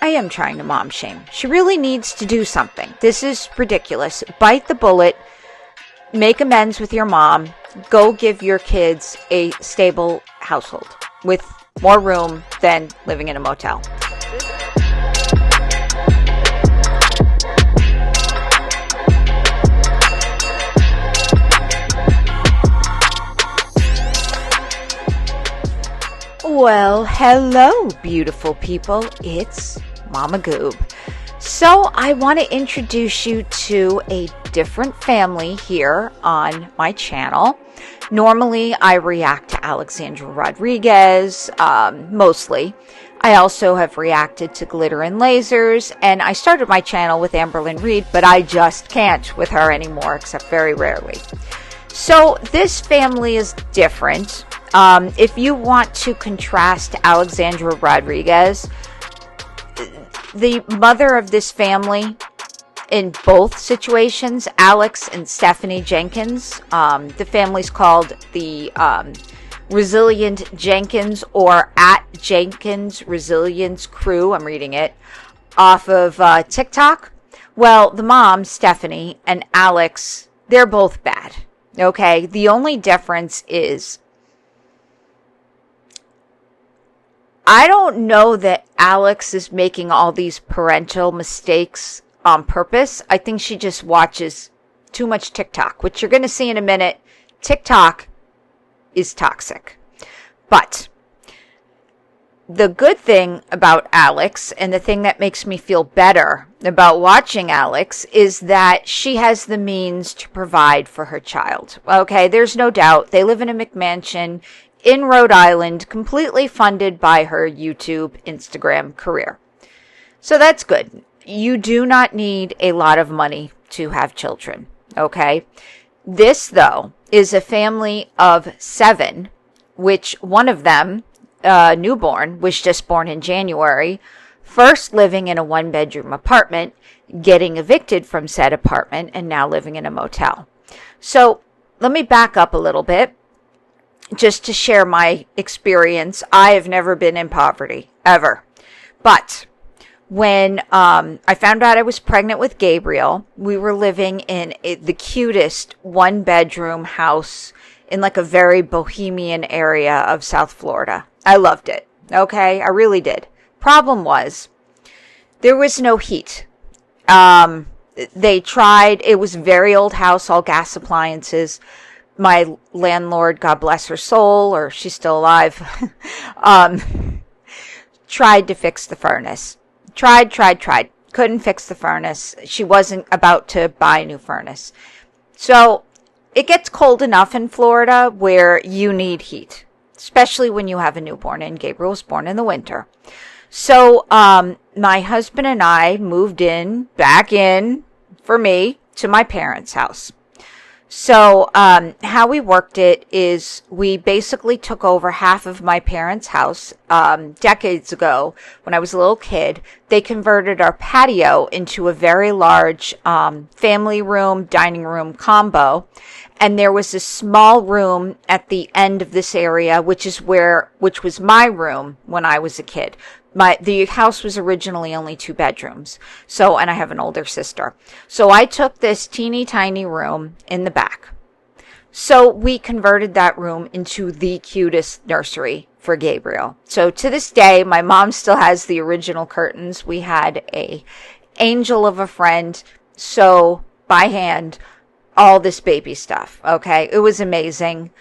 I am trying to mom shame. She really needs to do something. This is ridiculous. Bite the bullet. Make amends with your mom. Go give your kids a stable household with more room than living in a motel. Well, hello, beautiful people. It's Mama Goob. So I want to introduce you to a different family here on my channel. Normally, I react to Alexandra Rodriguez, mostly. I also have reacted to Glitter and Lasers, and I started my channel with Amberlynn Reed, but I just can't with her anymore, except very rarely. So this family is different. If you want to contrast Alexandra Rodriguez, the mother of this family in both situations, Alex and Stephanie Jenkins, the family's called the Resilient Jenkins or at Jenkins Resilience Crew. I'm reading it off of TikTok. Well, the mom, Stephanie, and Alex, they're both bad. Okay, the only difference is I don't know that Alex is making all these parental mistakes on purpose. I think she just watches too much TikTok, which you're going to see in a minute. TikTok is toxic. But the good thing about Alex, and the thing that makes me feel better about watching Alex, is that she has the means to provide for her child. Okay, there's no doubt. They live in a McMansion in Rhode Island, completely funded by her YouTube, Instagram career. So that's good. You do not need a lot of money to have children, okay? This, though, is a family of 7, which one of them, newborn, was just born in January, first living in a 1-bedroom apartment, getting evicted from said apartment, and now living in a motel. So let me back up a little bit. Just to share my experience, I have never been in poverty, ever. But when I found out I was pregnant with Gabriel, we were living in the cutest 1-bedroom house in like a very bohemian area of South Florida. I loved it. Okay, I really did. Problem was, there was no heat. They tried, it was a very old house, all gas appliances. My landlord, God bless her soul, or she's still alive, tried to fix the furnace. Tried. Couldn't fix the furnace. She wasn't about to buy a new furnace. So it gets cold enough in Florida where you need heat, especially when you have a newborn, and Gabriel was born in the winter. So my husband and I moved back in, for me, to my parents' house. So how we worked it is we basically took over half of my parents' house decades ago when I was a little kid. They converted our patio into a very large family room, dining room combo. And there was a small room at the end of this area, which was my room when I was a kid. The house was originally only 2 bedrooms. So, and I have an older sister. So I took this teeny tiny room in the back. So we converted that room into the cutest nursery for Gabriel. So to this day, my mom still has the original curtains. We had a angel of a friend sew by hand all this baby stuff. Okay. It was amazing.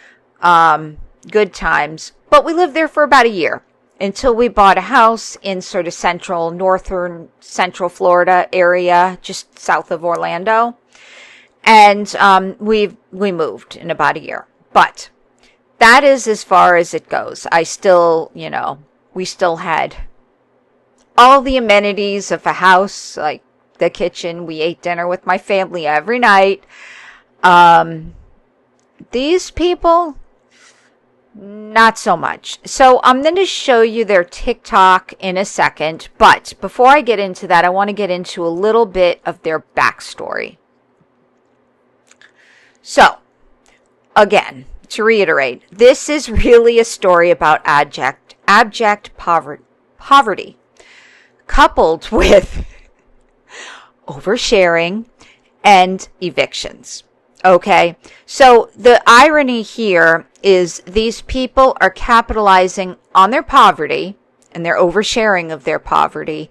Good times. But we lived there for about a year. Until we bought a house in sort of northern central Florida area, just south of Orlando. And we moved in about a year. But that is as far as it goes. I still, we still had all the amenities of a house, like the kitchen. We ate dinner with my family every night. These people, not so much. So I'm going to show you their TikTok in a second. But before I get into that, I want to get into a little bit of their backstory. So, again, to reiterate, this is really a story about abject poverty. coupled with oversharing and evictions. Okay, so the irony here is these people are capitalizing on their poverty and their oversharing of their poverty,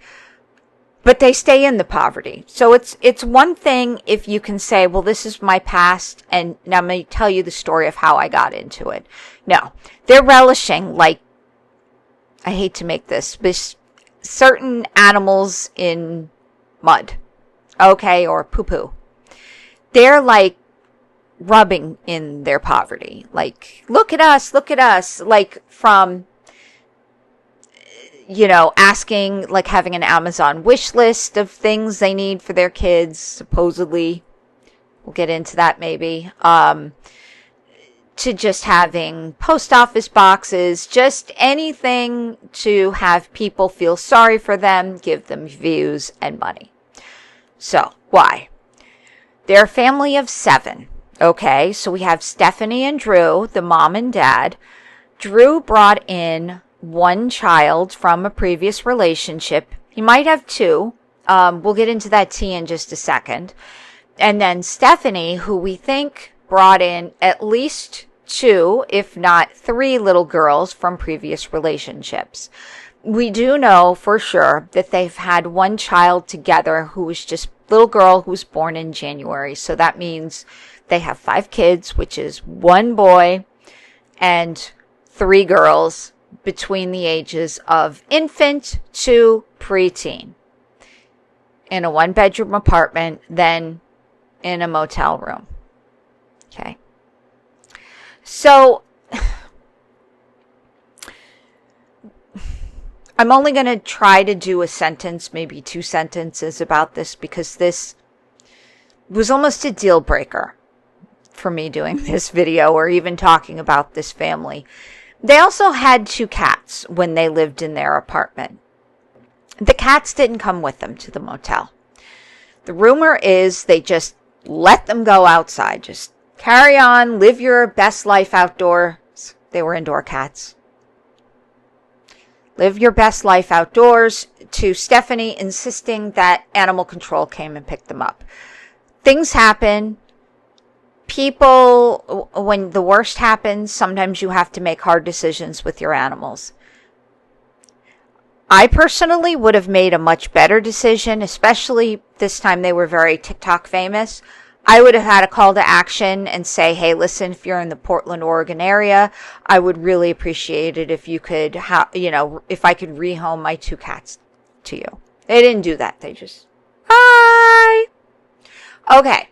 but they stay in the poverty. So it's one thing if you can say, well, this is my past, and now I'm going to tell you the story of how I got into it. No, they're relishing, like, I hate to make this, but certain animals in mud, okay, or poo-poo. They're like rubbing in their poverty. Like, look at us, like from, asking, like having an Amazon wish list of things they need for their kids, supposedly. We'll get into that maybe. To just having post office boxes, just anything to have people feel sorry for them, give them views and money. So, why? They're a family of 7. Okay, so we have Stephanie and Drew, the mom and dad. Drew brought in 1 child from a previous relationship. He might have 2. We'll get into that tea in just a second. And then Stephanie, who we think brought in at least 2, if not 3 little girls from previous relationships. We do know for sure that they've had 1 child together who was just little girl who was born in January. So that means they have 5 kids, which is 1 boy and 3 girls between the ages of infant to preteen in a 1-bedroom apartment, then in a motel room. Okay. So I'm only going to try to do a sentence, maybe 2 sentences about this, because this was almost a deal breaker for me doing this video or even talking about this family. They also had 2 cats when they lived in their apartment. The cats didn't come with them to the motel. The rumor is they just let them go outside. Just carry on, live your best life outdoors. They were indoor cats. Live your best life outdoors, to Stephanie insisting that animal control came and picked them up. Things happen. People, when the worst happens, sometimes you have to make hard decisions with your animals. I personally would have made a much better decision, especially this time they were very TikTok famous. I would have had a call to action and say, hey, listen, if you're in the Portland, Oregon area, I would really appreciate it if you could, if I could rehome my 2 cats to you. They didn't do that. They just, hi. Okay.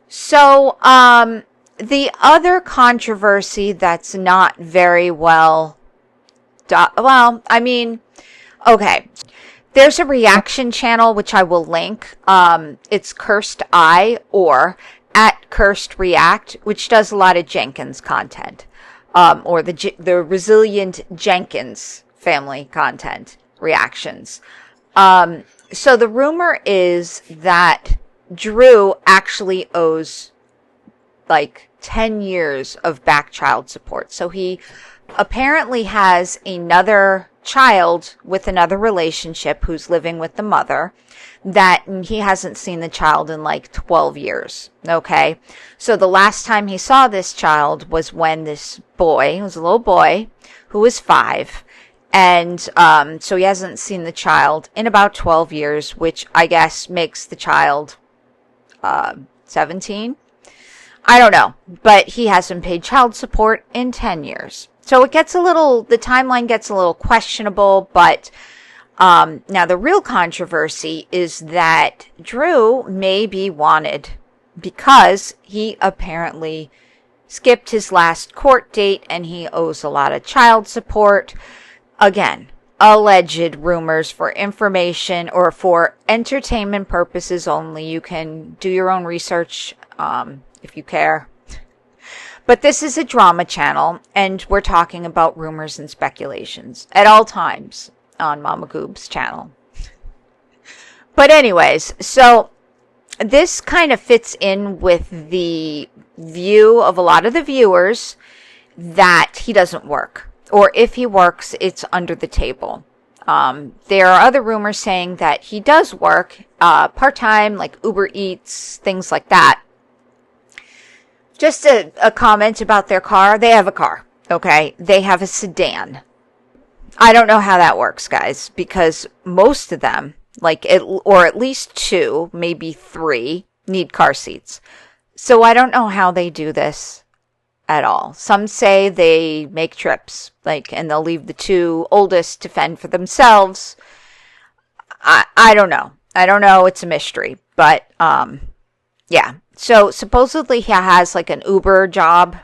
So, the other controversy that's not very okay. There's a reaction channel, which I will link. It's Cursed Eye or at Cursed React, which does a lot of Jenkins content, or the Resilient Jenkins family content reactions. So the rumor is that Drew actually owes like 10 years of back child support. So he apparently has another child with another relationship who's living with the mother that he hasn't seen the child in like 12 years. Okay. So the last time he saw this child was when this boy, it was a little boy who was 5. And, so he hasn't seen the child in about 12 years, which I guess makes the child, 17. I don't know, but he hasn't paid child support in 10 years. So the timeline gets a little questionable, but now the real controversy is that Drew may be wanted because he apparently skipped his last court date and he owes a lot of child support. Again, alleged rumors for information or for entertainment purposes only. You can do your own research if you care. But this is a drama channel, and we're talking about rumors and speculations at all times on Mama Goob's channel. But anyways, so this kind of fits in with the view of a lot of the viewers that he doesn't work. Or if he works, it's under the table. There are other rumors saying that he does work part-time, like Uber Eats, things like that. Just a comment about their car. They have a car, okay? They have a sedan. I don't know how that works, guys, because most of them, or at least 2, maybe 3, need car seats. So I don't know how they do this at all. Some say they make trips, and they'll leave the 2 oldest to fend for themselves. I don't know. I don't know. It's a mystery. But, yeah. So supposedly he has an Uber job.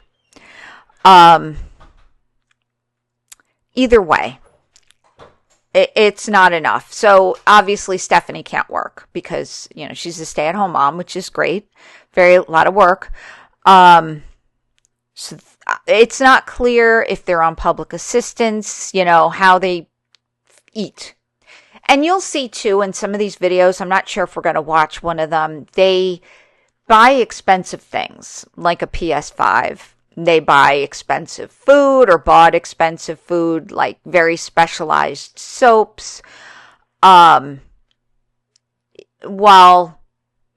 Either way, it's not enough. So obviously Stephanie can't work because, she's a stay-at-home mom, which is great. A lot of work. So it's not clear if they're on public assistance, how they eat. And you'll see too in some of these videos, I'm not sure if we're going to watch one of them, they buy expensive things like a PS5. They buy expensive food or bought expensive food, like very specialized soaps, while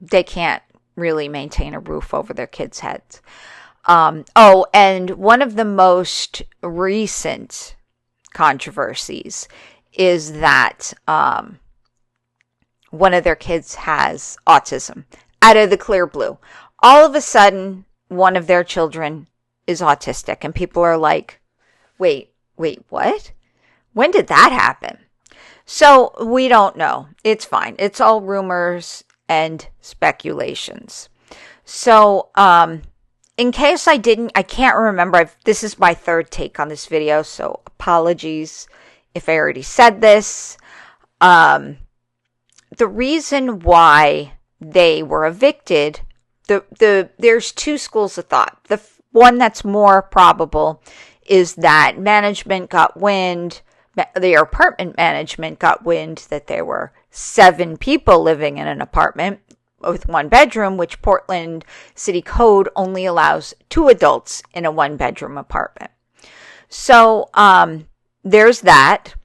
they can't really maintain a roof over their kids' heads. And one of the most recent controversies is that one of their kids has autism out of the clear blue. All of a sudden, one of their children is autistic, and people are like, wait, what? When did that happen? So we don't know. It's fine. It's all rumors and speculations. So, in case I can't remember, this is my 3rd take on this video, so apologies if I already said this. The reason why they were evicted, there's 2 schools of thought. The one that's more probable is that management got wind, their apartment management got wind that there were 7 people living in an apartment with 1 bedroom, which Portland City Code only allows 2 adults in a 1-bedroom apartment. So there's that.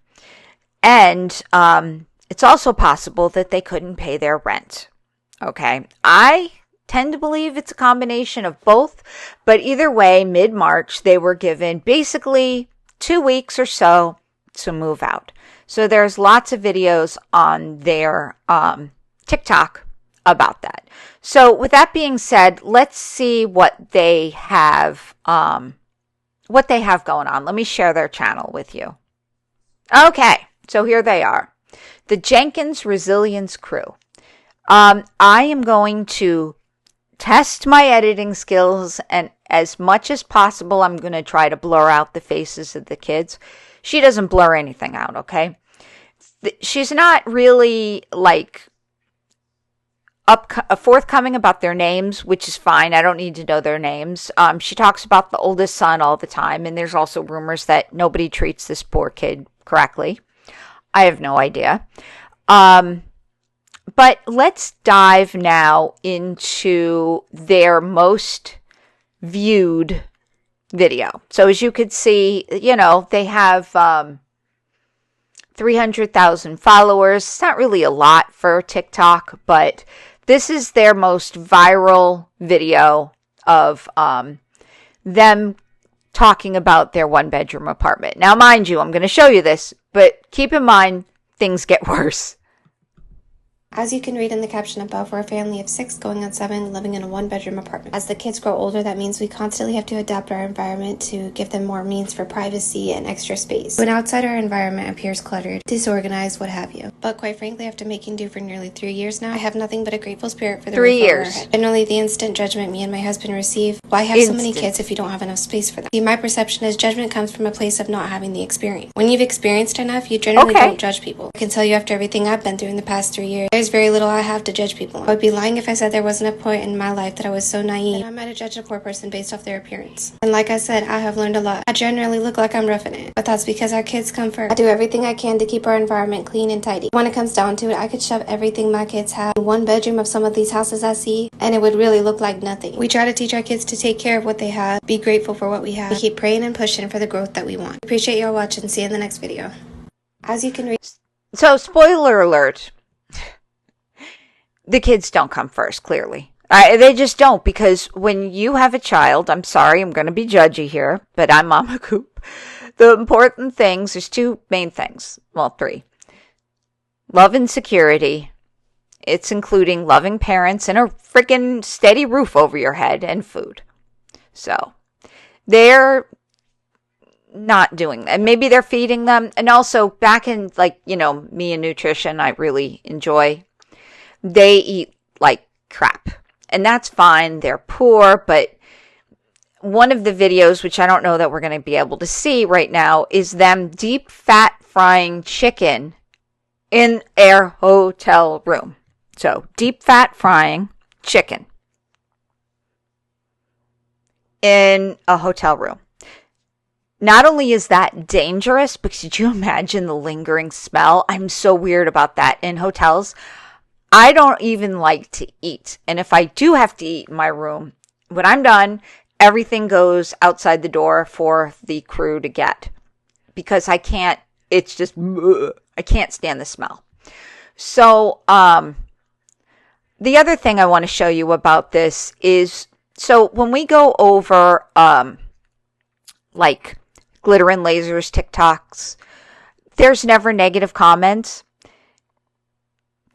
And it's also possible that they couldn't pay their rent. Okay. I tend to believe it's a combination of both. But either way, mid-March, they were given basically 2 weeks or so to move out. So there's lots of videos on their TikTok about that. So with that being said, let's see what they have going on. Let me share their channel with you. Okay, so here they are. The Jenkins Resilience Crew. I am going to test my editing skills, and as much as possible, I'm going to try to blur out the faces of the kids. She doesn't blur anything out, okay? She's not really forthcoming about their names, which is fine. I don't need to know their names. She talks about the oldest son all the time, and there's also rumors that nobody treats this poor kid correctly. I have no idea. But let's dive now into their most viewed video. So as you could see, they have 300,000 followers. It's not really a lot for TikTok, but this is their most viral video of them talking about their 1-bedroom apartment. Now, mind you, I'm going to show you this, but keep in mind, things get worse. As you can read in the caption above, we're a family of 6 going on 7 living in a 1-bedroom apartment. As the kids grow older, that means we constantly have to adapt our environment to give them more means for privacy and extra space. When outside our environment appears cluttered, disorganized, what have you. But quite frankly, after making do for nearly 3 years now, I have nothing but a grateful spirit for the 3 years. Generally, the instant judgment me and my husband receive, why have so many kids if you don't have enough space for them? See, my perception is judgment comes from a place of not having the experience. When you've experienced enough, you generally don't judge people. I can tell you after everything I've been through in the past 3 years, there's very little I have to judge people on. I would be lying if I said there wasn't a point in my life that I was so naive and I might have judged a poor person based off their appearance. And like I said, I have learned a lot. I generally look like I'm roughing it, but that's because our kids come first. I do everything I can to keep our environment clean and tidy. When it comes down to it, I could shove everything my kids have in 1 bedroom of some of these houses I see, and it would really look like nothing. We try to teach our kids to take care of what they have, be grateful for what we have. We keep praying and pushing for the growth that we want. Appreciate y'all watching. See you in the next video. As you can read. So, spoiler alert. The kids don't come first, clearly. They just don't, because when you have a child, I'm sorry, I'm going to be judgy here, but I'm Mama Coop. The important things, there's two main things. Well, three. Love and security. It's including loving parents and a freaking steady roof over your head and food. So, they're not doing that. Maybe they're feeding them. And also, back in, me and nutrition, I really enjoy. They eat like crap. And that's fine. They're poor, but one of the videos, which I don't know that we're going to be able to see right now, is them deep fat frying chicken in their hotel room. So, deep fat frying chicken in a hotel room. Not only is that dangerous, but could you imagine the lingering smell? I'm so weird about that in hotels. I don't even like to eat. And if I do have to eat in my room, when I'm done, everything goes outside the door for the crew to get. Because I can't, it's just, I can't stand the smell. So, the other thing I want to show you about this is, so when we go over, glitter and lasers TikToks, there's never negative comments.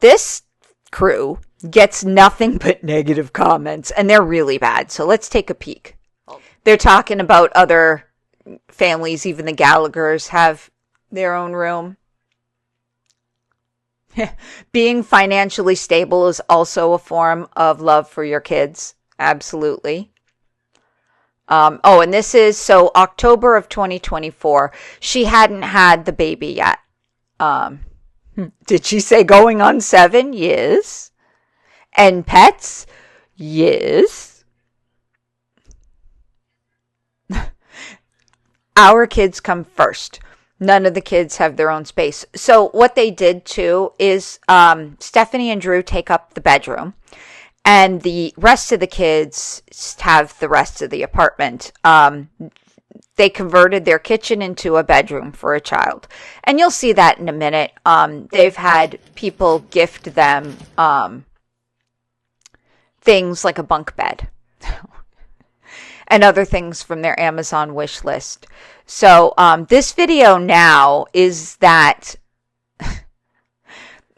This crew gets nothing but negative comments, and they're really bad. So let's take a peek. They're talking about other families, even the Gallaghers have their own room. Being financially stable is also a form of love for your kids. Absolutely. And this is, so October of 2024. She hadn't had the baby yet. Did she say going on 7? Yes. And pets? Yes. Our kids come first. None of the kids have their own space. So what they did too is Stephanie and Drew take up the bedroom. And the rest of the kids have the rest of the apartment. They converted their kitchen into a bedroom for a child. And you'll see that in a minute. They've had people gift them things like a bunk bed and other things from their Amazon wish list. So this video now is that,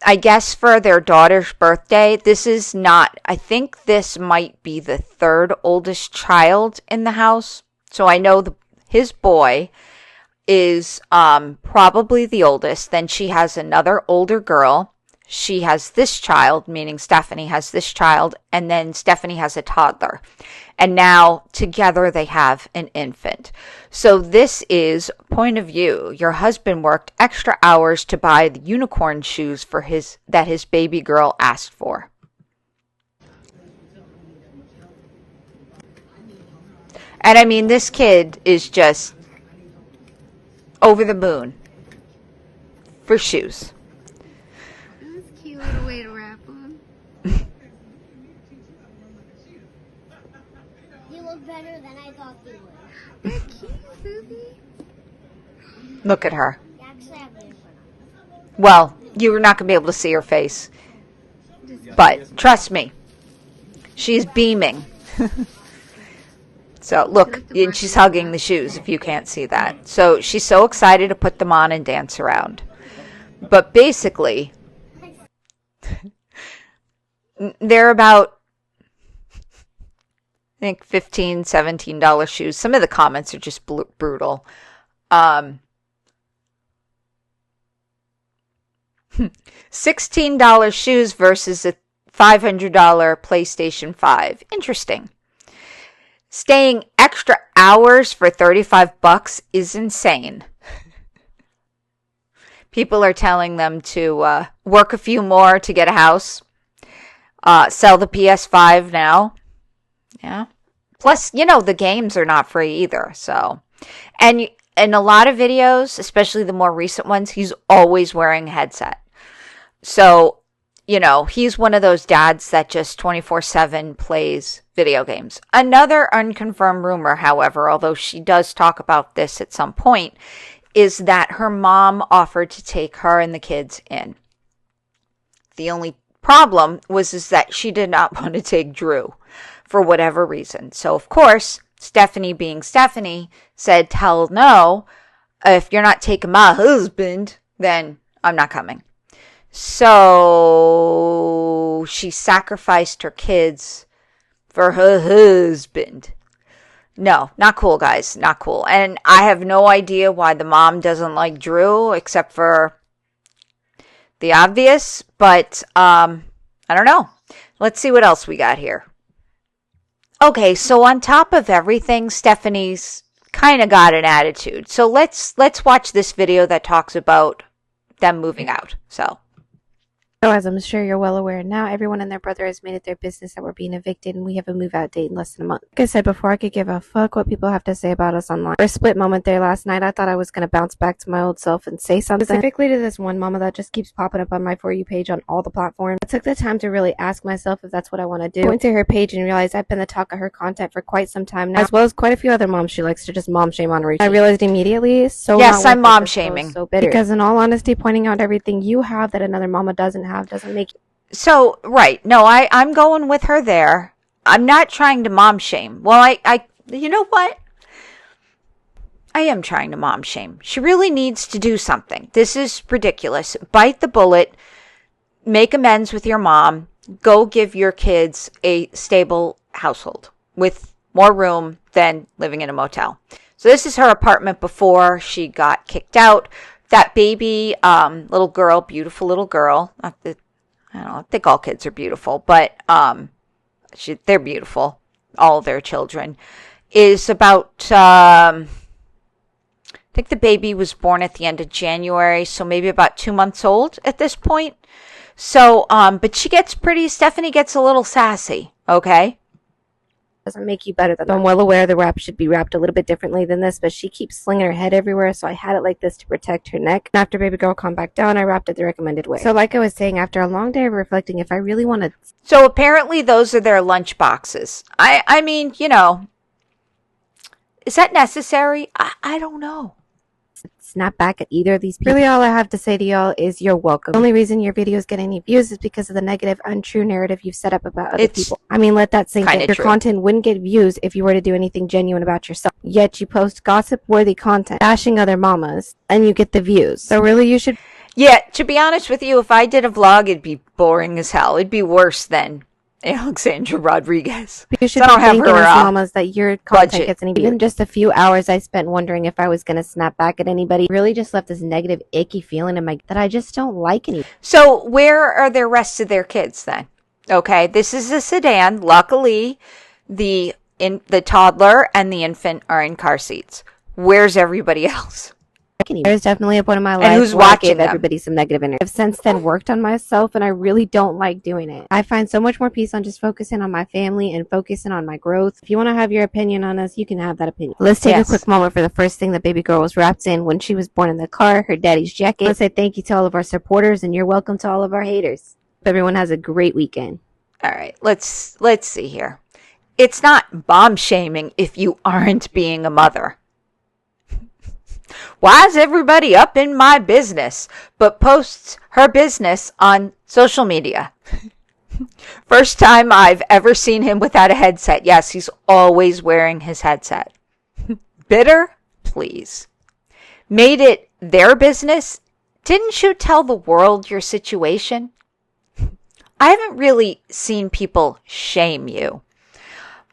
I guess for their daughter's birthday, this is not, I think this might be the third oldest child in the house. So I know his boy is probably the oldest. Then she has another older girl. She has this child, meaning Stephanie has this child, and then Stephanie has a toddler. And now together they have an infant. So this is point of view. Your husband worked extra hours to buy the unicorn shoes for that his baby girl asked for. And I mean, this kid is just over the moon for shoes. That's a cute little way to wrap them. You look better than I thought you would. They're cute, Susie. Look at her. You actually have earphones. Well, you're not going to be able to see her face. But trust me, she's beaming. So look, and she's hugging the shoes if you can't see that. So she's so excited to put them on and dance around. But basically, they're about, I think, $15, $17 shoes. Some of the comments are just brutal. $16 shoes versus a $500 PlayStation 5. Interesting. Staying extra hours for $35 is insane. People are telling them to work a few more to get a house. Sell the PS5 now. Yeah. Plus, the games are not free either. So, and in a lot of videos, especially the more recent ones, he's always wearing a headset. So, he's one of those dads that just 24/7 plays video games. Another unconfirmed rumor, however, although she does talk about this at some point, is that her mom offered to take her and the kids in. The only problem was is that she did not want to take Drew for whatever reason. So, of course, Stephanie being Stephanie said, hell no, if you're not taking my husband, then I'm not coming. So she sacrificed her kids for her husband. No, not cool, guys. Not cool. And I have no idea why the mom doesn't like Drew, except for the obvious. But I don't know. Let's see what else we got here. Okay, so on top of everything, Stephanie's kind of got an attitude. So let's watch this video that talks about them moving out. So as I'm sure you're well aware now, everyone and their brother has made it their business that we're being evicted, and we have a move-out date in less than a month. Like I said before, I could give a fuck what people have to say about us online. For a split moment there last night, I thought I was going to bounce back to my old self and say something. Specifically to this one mama that just keeps popping up on my For You page on all the platforms. I took the time to really ask myself if that's what I want to do. I went to her page and realized I've been the talk of her content for quite some time now, as well as quite a few other moms she likes to just mom shame on reach. I realized immediately, yes, I'm mom shaming. So bitter. Because in all honesty, pointing out everything you have that another mama doesn't have doesn't make you. So, right. No, I'm going with her there. I'm not trying to mom shame. Well, I you know what? I am trying to mom shame. She really needs to do something. This is ridiculous. Bite the bullet. Make amends with your mom. Go give your kids a stable household with more room than living in a motel. So this is her apartment before she got kicked out. That baby, little girl, beautiful little girl. I don't know, I think all kids are beautiful, but they're beautiful. All their children. Is about, I think the baby was born at the end of January, so maybe about 2 months old at this point. So, but Stephanie gets a little sassy, okay? Doesn't make you better than that. I'm well aware the wrap should be wrapped a little bit differently than this, but she keeps slinging her head everywhere, so I had it like this to protect her neck. And after baby girl calmed back down, I wrapped it the recommended way. So like I was saying, after a long day of reflecting, if I really want to... So apparently those are their lunch boxes. I mean, you know, is that necessary? I don't know. Snap back at either of these people. Really all I have to say to y'all is you're welcome. The only reason your videos get any views is because of the negative, untrue narrative you've set up about other people. I mean, let that sink in. Your content wouldn't get views if you were to do anything genuine about yourself. Yet you post gossip-worthy content, bashing other mamas, and you get the views. So really you should... Yeah, to be honest with you, if I did a vlog, it'd be boring as hell. It'd be worse than Alexandra Rodriguez. You should be thanking us mamas that your content gets any views. Even just a few hours I spent wondering if I was going to snap back at anybody really just left this negative, icky feeling in my that I just don't like any. So where are the rest of their kids then? Okay, this is a sedan. Luckily, the toddler and the infant are in car seats. Where's everybody else? There's definitely a point in my life who's where I watching gave everybody some negative energy. I've since then worked on myself, and I really don't like doing it. I find so much more peace on just focusing on my family and focusing on my growth. If you want to have your opinion on us, you can have that opinion. Let's take a quick moment for the first thing that baby girl was wrapped in when she was born in the car, her daddy's jacket. I want to say thank you to all of our supporters, and you're welcome to all of our haters. Hope everyone has a great weekend. All right, let's see here. It's not mom shaming if you aren't being a mother. Why is everybody up in my business but posts her business on social media? First time I've ever seen him without a headset. Yes, he's always wearing his headset. Bitter? Please. Made it their business? Didn't you tell the world your situation? I haven't really seen people shame you.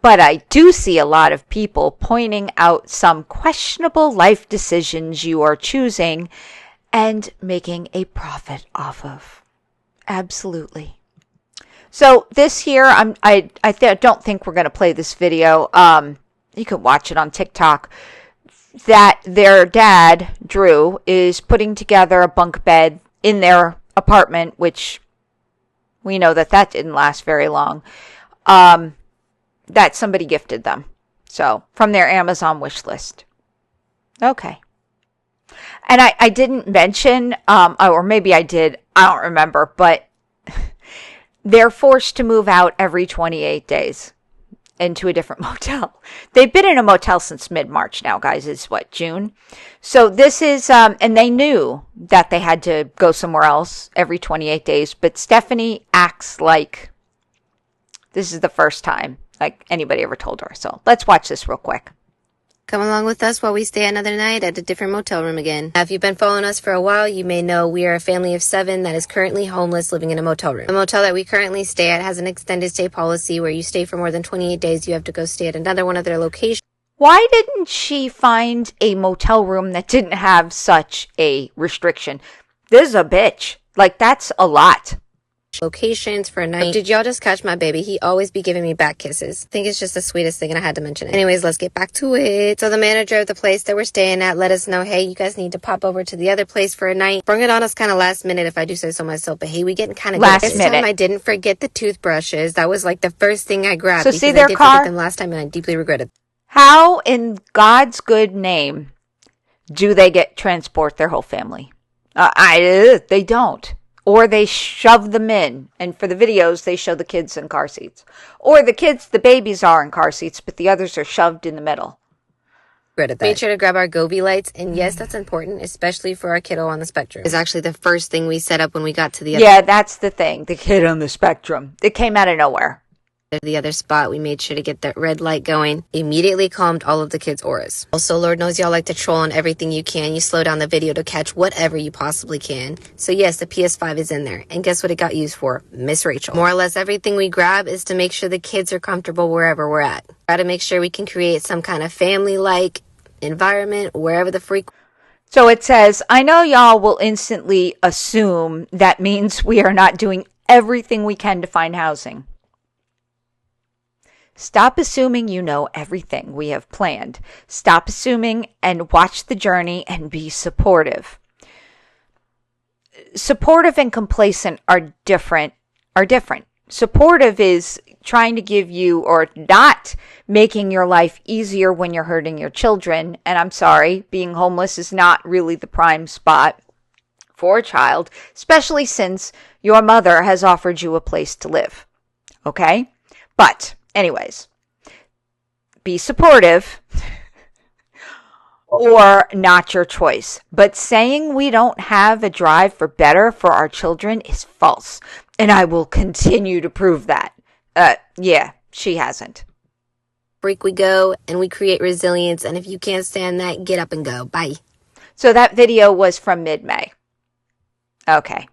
But I do see a lot of people pointing out some questionable life decisions you are choosing and making a profit off of. Absolutely. So this here, I don't think we're going to play this video. You can watch it on TikTok. That their dad, Drew, is putting together a bunk bed in their apartment, which we know that didn't last very long. That somebody gifted them. So, from their Amazon wish list. Okay. And I didn't mention, or maybe I did, I don't remember, but they're forced to move out every 28 days. into a different motel. They've been in a motel since mid-March now, guys. It's what, June? So this is, and they knew that they had to go somewhere else every 28 days, but Stephanie acts like this is the first time like anybody ever told her. So let's watch this real quick. Come along with us while we stay another night at a different motel room again. Now, if you've been following us for a while, you may know we are a family of 7 that is currently homeless living in a motel room. The motel that we currently stay at has an extended stay policy where you stay for more than 28 days. You have to go stay at another one of their locations. Why didn't she find a motel room that didn't have such a restriction? This is a bitch. Like, that's a lot. Locations for a night. Did y'all just catch my baby? He always be giving me back kisses. I think it's just the sweetest thing and I had to mention it. Anyways, let's get back to it. So the manager of the place that we're staying at let us know, hey, you guys need to pop over to the other place for a night. Bring it on us kind of last minute if I do say so myself, but hey, we getting kind of good. This time I didn't forget the toothbrushes. That was like the first thing I grabbed. So because see their I did car? forget them last time and I deeply regretted. How in God's good name do they get transport their whole family? They don't. Or they shove them in. And for the videos, they show the kids in car seats. Or the babies are in car seats, but the others are shoved in the middle. Made sure to grab our Govee lights. And yes, that's important, especially for our kiddo on the spectrum. It's actually the first thing we set up when we got to the other. Yeah, that's the thing. The kid on the spectrum. It came out of nowhere. The other spot, we made sure to get that red light going. Immediately calmed all of the kids' auras. Also, Lord knows y'all like to troll on everything you can. You slow down the video to catch whatever you possibly can. So yes, the PS5 is in there. And guess what it got used for? Miss Rachel. More or less everything we grab is to make sure the kids are comfortable wherever we're at. Try to make sure we can create some kind of family-like environment wherever the freak. So it says, I know y'all will instantly assume that means we are not doing everything we can to find housing. Stop assuming you know everything we have planned. Stop assuming and watch the journey and be supportive. Supportive and complacent are different. Supportive is trying to give you or not making your life easier when you're hurting your children. And I'm sorry, being homeless is not really the prime spot for a child, especially since your mother has offered you a place to live. Okay? But anyways, be supportive or not your choice. But saying we don't have a drive for better for our children is false. And I will continue to prove that. Yeah, she hasn't. Freak we go and we create resilience. And if you can't stand that, get up and go. Bye. So that video was from mid-May. Okay.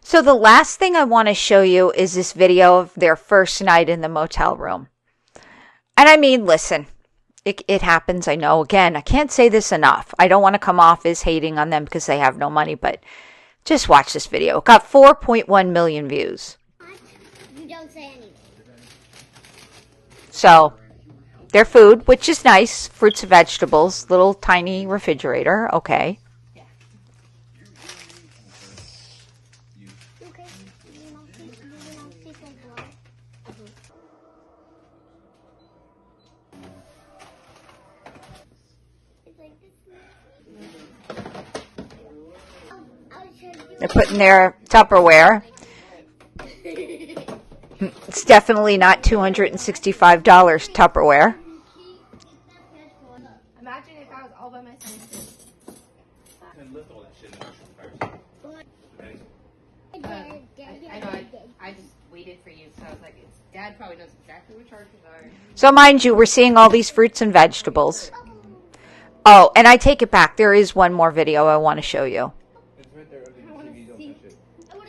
So the last thing I want to show you is this video of their first night in the motel room. And I mean, listen, it happens, I know. Again, I can't say this enough. I don't want to come off as hating on them because they have no money, but just watch this video. It got 4.1 million views. You don't say anything. So, their food, which is nice, fruits and vegetables, little tiny refrigerator, okay. They're putting their Tupperware. It's definitely not $265 Tupperware. Imagine if I was all by myself. I know. I just waited for you, so I was like, Dad probably knows exactly what charges are. So mind you, we're seeing all these fruits and vegetables. Oh, and I take it back. There is one more video I want to show you.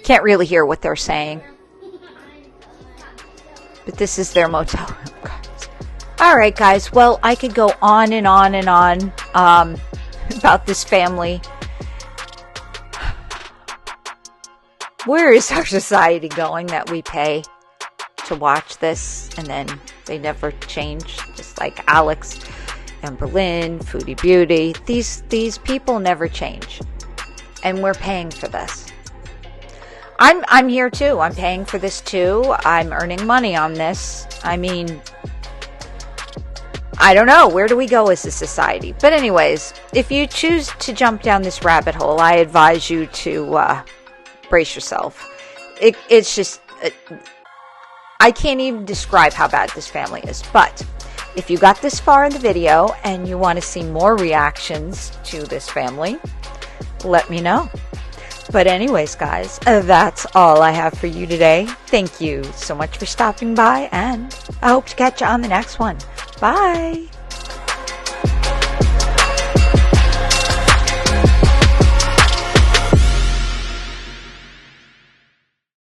Can't really hear what they're saying. But this is their motel room. All right, guys. Well, I could go on and on and on about this family. Where is our society going that we pay to watch this and then they never change? Just like Alex and Berlin, Foodie Beauty. These people never change. And we're paying for this. I'm here too. I'm paying for this too. I'm earning money on this. I mean, I don't know. Where do we go as a society? But anyways, if you choose to jump down this rabbit hole, I advise you to brace yourself. It's just I can't even describe how bad this family is. But if you got this far in the video and you want to see more reactions to this family, let me know. But anyways, guys, that's all I have for you today. Thank you so much for stopping by, and I hope to catch you on the next one. Bye!